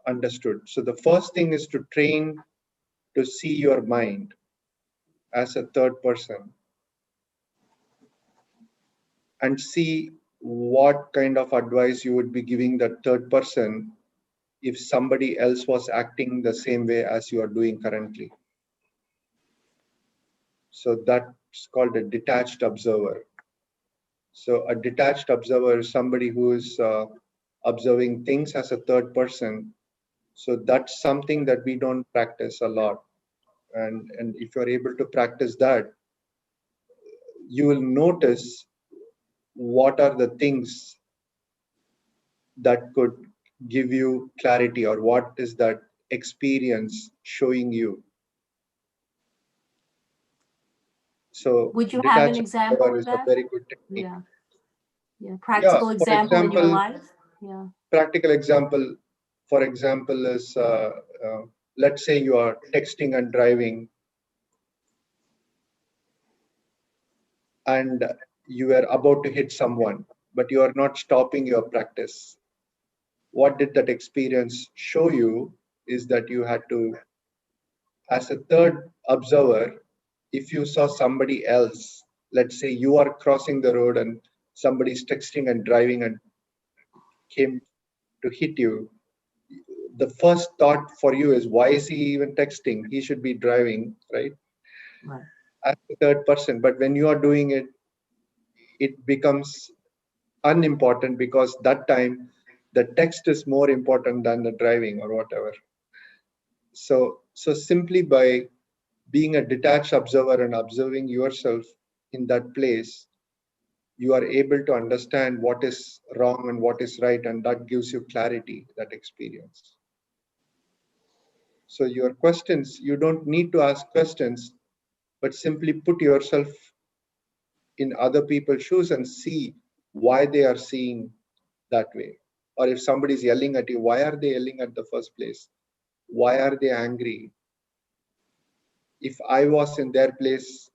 understood. So the first thing is to train to see your mind as a third person and see what kind of advice you would be giving that third person if somebody else was acting the same way as you are doing currently. So that's called a detached observer. So a detached observer is somebody who is observing things as a third person. So that's something that we don't practice a lot. And if you're able to practice that, you will notice what are the things that could give you clarity, or what is that experience showing you. So Would you have an detached example observer of is a that? very good technique. Yeah. Yeah. Yeah, Practical for example in your example, life. Yeah. practical example, for example, is let's say you are texting and driving, and you are about to hit someone, but you are not stopping your practice. What did that experience show you is that you had to, as a third observer, if you saw somebody else, let's say you are crossing the road and somebody's texting and driving and came to hit you, the first thought for you is, why is he even texting? He should be driving, right? Right. As a third person. But when you are doing it, it becomes unimportant because that time the text is more important than the driving or whatever. So simply by being a detached observer and observing yourself in that place, you are able to understand what is wrong and what is right, and that gives you clarity, that experience. So your questions, you don't need to ask questions, but simply put yourself in other people's shoes and see why they are seeing that way. Or if somebody is yelling at you, why are they yelling at the first place? Why are they angry? If I was in their place,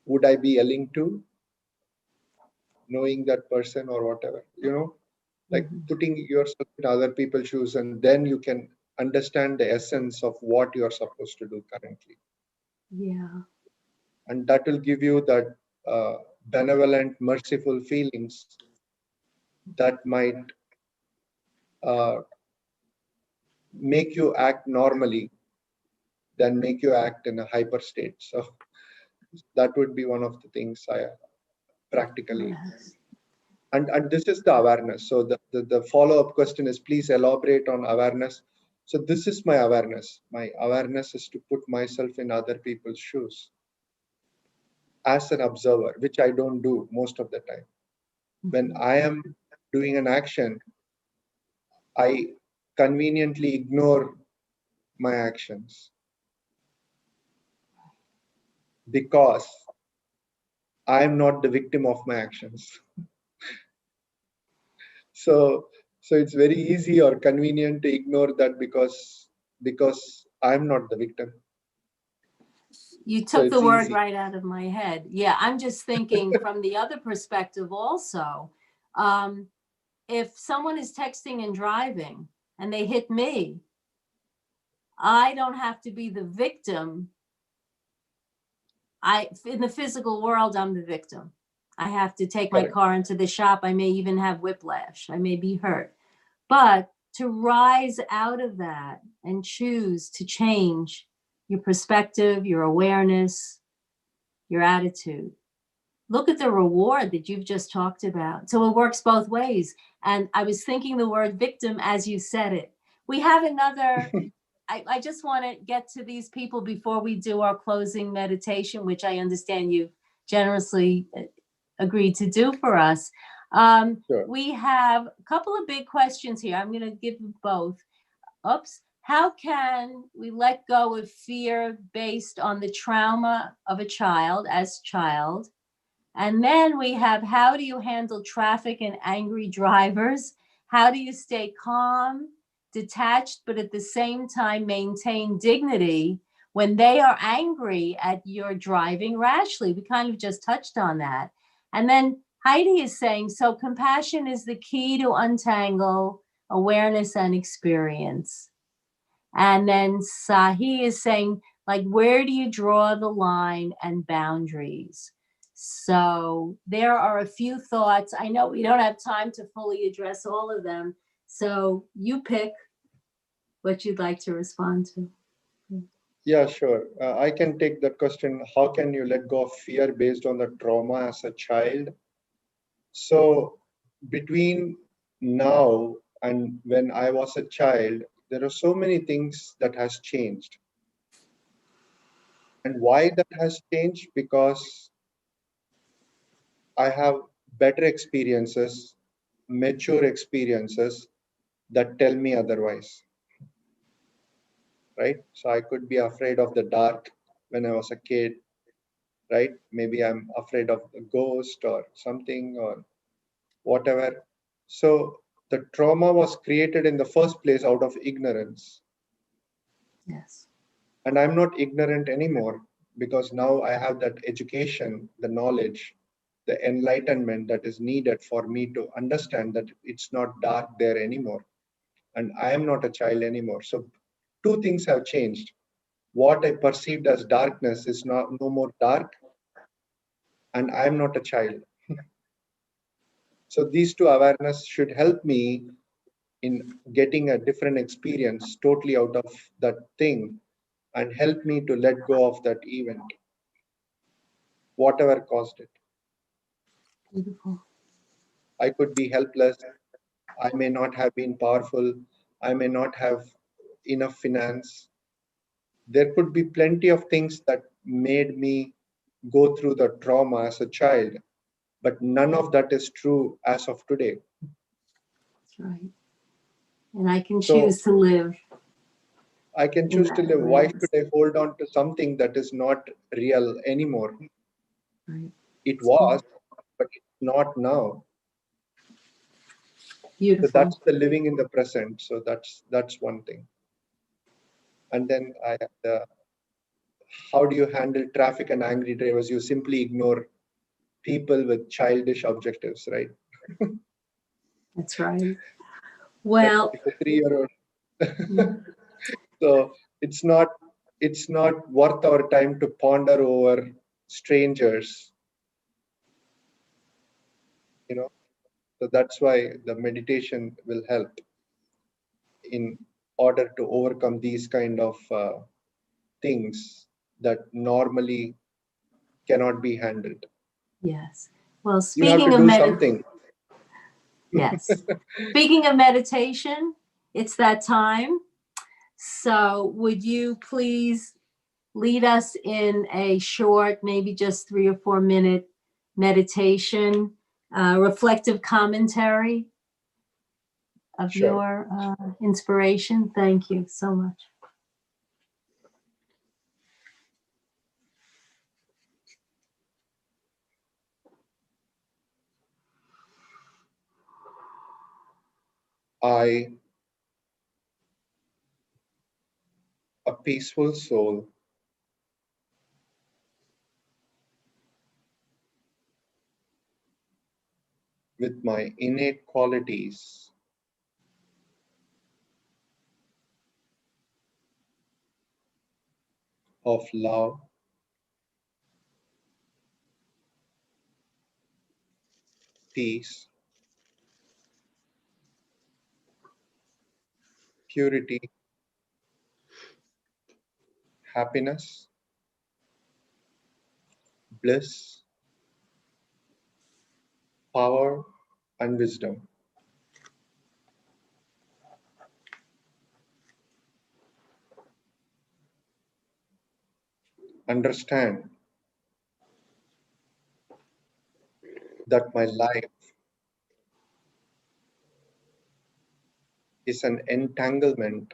would I be yelling too, knowing that person or whatever? Like Mhm. putting yourself in other people's shoes, and then you can understand the essence of what you're supposed to do currently. Yeah. And that will give you that benevolent, merciful feelings that might uh, make you act normally than make you act in a hyper state. So that would be one of the things I practically. Yes. And this is the awareness. So the follow-up question is, please elaborate on awareness. So this is my awareness. My awareness is to put myself in other people's shoes as an observer, which I don't do most of the time. When Mhm. I am doing an action, I conveniently ignore my actions because I am not the victim of my actions. So it's very easy or convenient to ignore that because I'm not the victim. You So took the it's word easy. right out of my head. Yeah, I'm just thinking from the other perspective also. Um, if someone is texting and driving and they hit me, I don't have to be the victim. In the physical world, I'm the victim. I have to take my Correct. car into the shop. I may even have whiplash. I may be hurt. But to rise out of that and choose to change your perspective, your awareness, your attitude. Look at the reward that you've just talked about. So it works both ways. And I was thinking the word victim as you said it. We have another, I just want to get to these people before we do our closing meditation, which I understand you've generously agreed to do for us. Sure. We have a couple of big questions here. I'm going to give you both. Oops. How can we let go of fear based on the trauma of a child as child? And then we have, how do you handle traffic and angry drivers? How do you stay calm, detached, but at the same time maintain dignity when they are angry at your driving rashly? We kind of just touched on that. And then Heidi is saying, so compassion is the key to untangle awareness and experience. And then Sahi is saying, like, where do you draw the line and boundaries? So there are a few thoughts. I know we don't have time to fully address all of them. So you pick what you'd like to respond to. Yeah, sure. I can take that question. How can you let go of fear based on the trauma as a child? So between now and when I was a child, there are so many things that has changed. And why that has changed? Because I have better experiences, mature experiences that tell me otherwise, right? So I could be afraid of the dark when I was a kid. right? Maybe I'm afraid of a ghost or something or whatever. So the trauma was created in the first place out of ignorance. Yes. And I'm not ignorant anymore because now I have that education, the knowledge, the enlightenment that is needed for me to understand that it's not dark there anymore. And I am not a child anymore. So two things have changed. What I perceived as darkness is not no more dark, and I am not a child. So these two awareness should help me in getting a different experience totally out of that thing and help me to let go of that event, whatever caused it. Beautiful. I could be helpless. I may not have been powerful. I may not have enough finance. There could be plenty of things that made me go through the trauma as a child, but none of that is true as of today. That's right. And I can So choose to live I can in choose to that live. Why awareness. should I hold on to something that is not real anymore? Right. It It's was, but it's not now. So beautiful. that's the living in the present. So that's one thing. And then I have the how do you handle traffic and angry drivers? You simply ignore people with childish objectives, right? That's right. Like Well, if a 3-year-old. mm, So it's not worth our time to ponder over strangers, you know. So that's why the meditation will help in order to overcome these kind of things that normally cannot be handled. yes. Well, You have to speaking of do something. yes. Speaking of meditation, it's that time. So would you please lead us in a short, maybe just 3 or 4 minute meditation, reflective commentary of Sure. your inspiration? Thank you so much. I, a peaceful soul, with my innate qualities of love, peace, purity, happiness, bliss, power, and wisdom. Understand that my life is an entanglement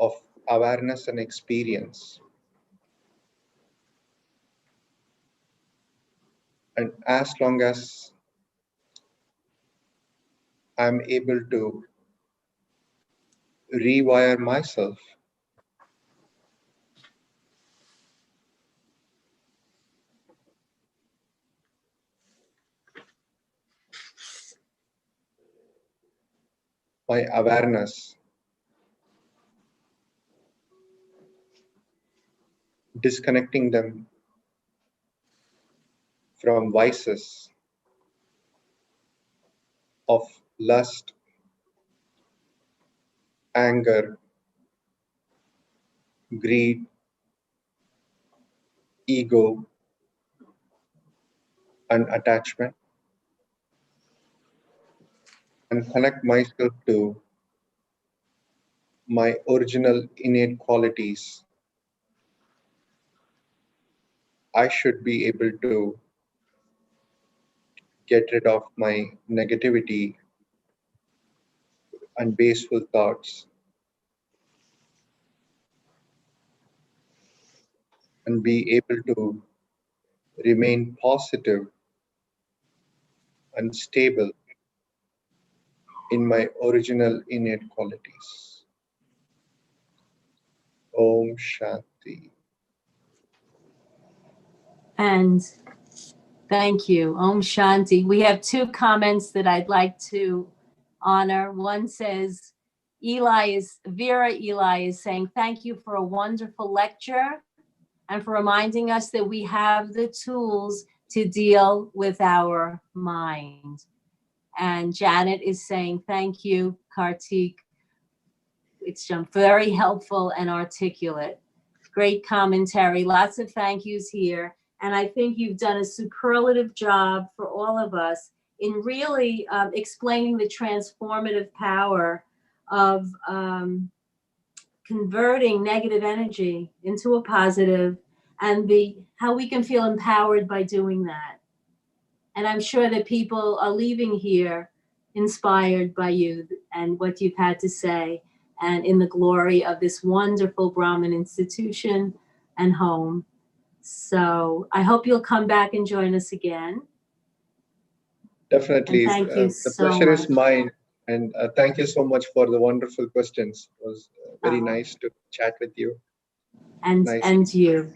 of awareness and experience. And as long as I'm able to rewire myself, my awareness, disconnecting them from vices of lust, anger, greed, ego, and attachment, and connect myself to my original innate qualities, I should be able to get rid of my negativity and baseful thoughts and be able to remain positive and stable in my original innate qualities. Om Shanti. And thank you. Om Shanti. We have two comments that I'd like to honor. One says, Vera Eli is saying, thank you for a wonderful lecture and for reminding us that we have the tools to deal with our mind. And Janet is saying, thank you, Karthik. It's very helpful and articulate. Great commentary, lots of thank yous here. And I think you've done a superlative job for all of us in really explaining the transformative power of converting negative energy into a positive, and how we can feel empowered by doing that. And I'm sure that people are leaving here inspired by you and what you've had to say, and in the glory of this wonderful Brahmin institution and home. So I hope you'll come back and join us again. Definitely. And thank you the so pleasure much. is mine. And thank you so much for the wonderful questions. It was very nice to chat with you. And you.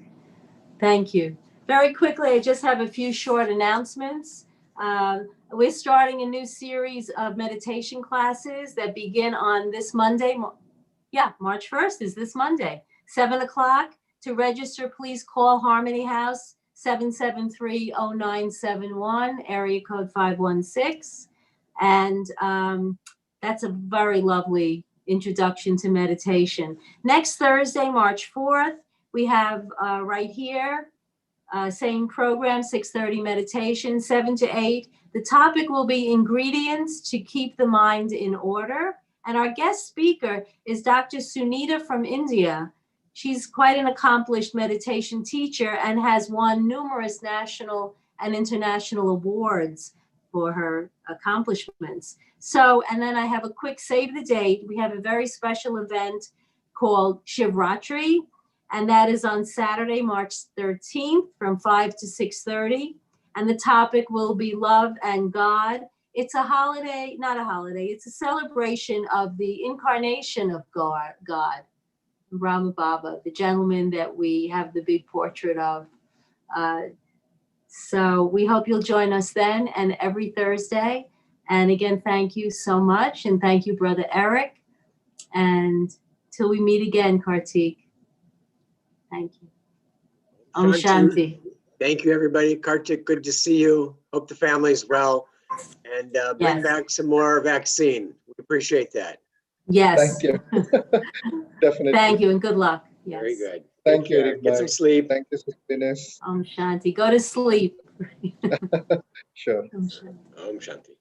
Thank you. Very quickly, I just have a few short announcements. We're starting a new series of meditation classes that begin on this Monday. March 1st is this Monday, 7 o'clock. To register, please call Harmony House, 773-0971, area code 516. And that's a very lovely introduction to meditation. Next Thursday, March 4th, we have right here, same program, 6:30 meditation, 7 to 8. The topic will be ingredients to keep the mind in order. And our guest speaker is Dr. Sunita from India. She's quite an accomplished meditation teacher and has won numerous national and international awards for her accomplishments. So, and then I have a quick save the date. We have a very special event called Shivratri, and that is on Saturday, March 13th from 5 to 6:30. And the topic will be love and God. It's a holiday, not a holiday, it's a celebration of the incarnation of God, Brahma Baba, the gentleman that we have the big portrait of. So we hope you'll join us then and every Thursday. And again, thank you so much. And thank you, Brother Eric. And till we meet again, Karthik. Thank you. Om Shanti. Thank you, everybody. Karthik, good to see you. Hope the family's well. And bring back some more vaccine. We appreciate that. Yes. Thank you. Definitely. Thank you and good luck. Yes. Very good. Thank you, Eric. Get some sleep. Thank you, Venus. Om Shanti. Go to sleep. Sure. Om Shanti. Om Shanti.